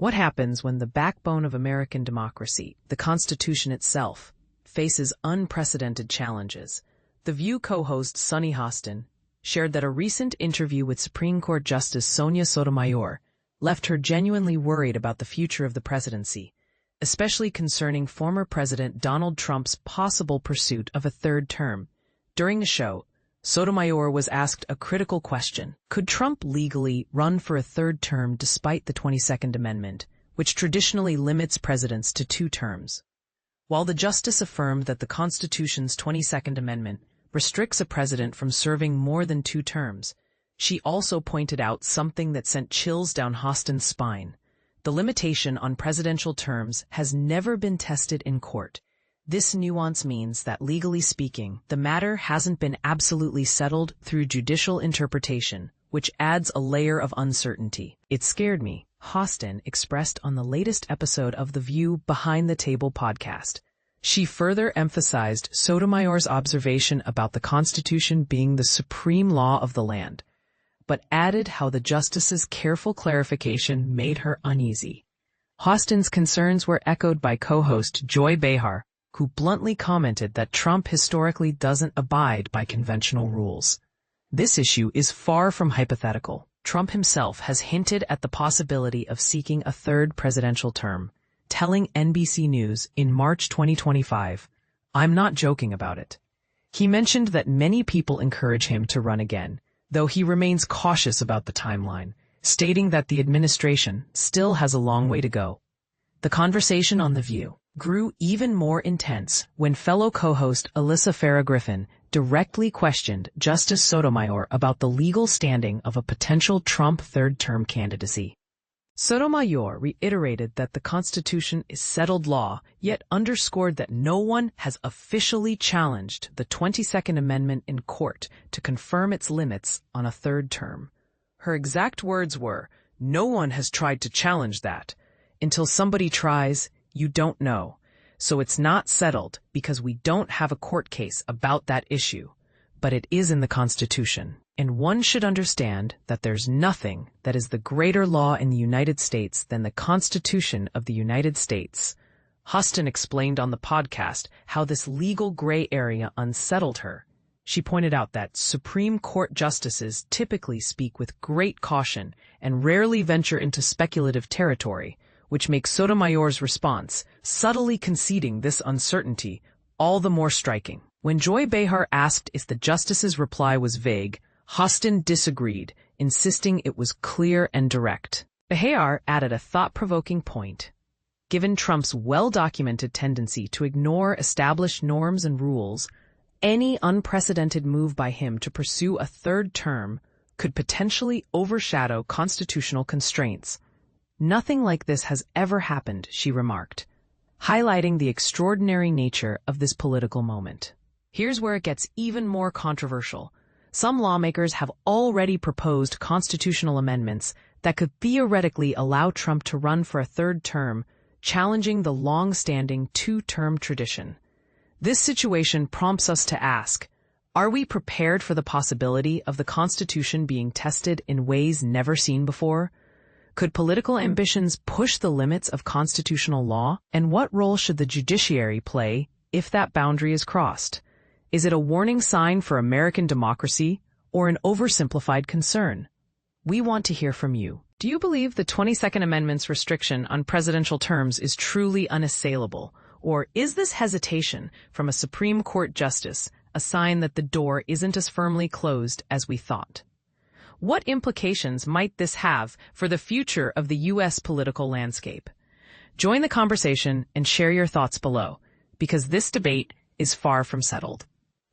What happens when the backbone of American democracy, the Constitution itself, faces unprecedented challenges? The View co-host Sunny Hostin shared that a recent interview with Supreme Court Justice Sonia Sotomayor left her genuinely worried about the future of the presidency, especially concerning former President Donald Trump's possible pursuit of a third term. During the show, Sotomayor was asked a critical question. Could Trump legally run for a third term despite the 22nd Amendment, which traditionally limits presidents to 2 terms? While the justice affirmed that the Constitution's 22nd Amendment restricts a president from serving more than 2 terms, she also pointed out something that sent chills down Hostin's spine. The limitation on presidential terms has never been tested in court. This nuance means that, legally speaking, the matter hasn't been absolutely settled through judicial interpretation, which adds a layer of uncertainty. It scared me, Hostin expressed on the latest episode of the View Behind the Table podcast. She further emphasized Sotomayor's observation about the Constitution being the supreme law of the land, but added how the justice's careful clarification made her uneasy. Hostin's concerns were echoed by co-host Joy Behar, who bluntly commented that Trump historically doesn't abide by conventional rules. This issue is far from hypothetical. Trump himself has hinted at the possibility of seeking a third presidential term, telling NBC News in March 2025, "I'm not joking about it." He mentioned that many people encourage him to run again, though he remains cautious about the timeline, stating that the administration still has a long way to go. The conversation on The View grew even more intense when fellow co-host Alyssa Farah-Griffin directly questioned Justice Sotomayor about the legal standing of a potential Trump third-term candidacy. Sotomayor reiterated that the Constitution is settled law, yet underscored that no one has officially challenged the 22nd Amendment in court to confirm its limits on a third term. Her exact words were, "No one has tried to challenge that. Until somebody tries, you don't know. So it's not settled because we don't have a court case about that issue. But it is in the Constitution, and one should understand that there's nothing that is the greater law in the United States than the Constitution of the United States." Hostin explained on the podcast how this legal gray area unsettled her. She pointed out that Supreme Court justices typically speak with great caution and rarely venture into speculative territory, which makes Sotomayor's response, subtly conceding this uncertainty, all the more striking. When Joy Behar asked if the justice's reply was vague, Hostin disagreed, insisting it was clear and direct. Behar added a thought-provoking point. Given Trump's well-documented tendency to ignore established norms and rules, any unprecedented move by him to pursue a third term could potentially overshadow constitutional constraints. "Nothing like this has ever happened," she remarked, highlighting the extraordinary nature of this political moment. Here's where it gets even more controversial. Some lawmakers have already proposed constitutional amendments that could theoretically allow Trump to run for a third term, challenging the long-standing 2-term tradition. This situation prompts us to ask, are we prepared for the possibility of the Constitution being tested in ways never seen before? Could political ambitions push the limits of constitutional law? And what role should the judiciary play if that boundary is crossed? Is it a warning sign for American democracy or an oversimplified concern? We want to hear from you. Do you believe the 22nd Amendment's restriction on presidential terms is truly unassailable? Or is this hesitation from a Supreme Court justice a sign that the door isn't as firmly closed as we thought? What implications might this have for the future of the U.S. political landscape? Join the conversation and share your thoughts below, because this debate is far from settled.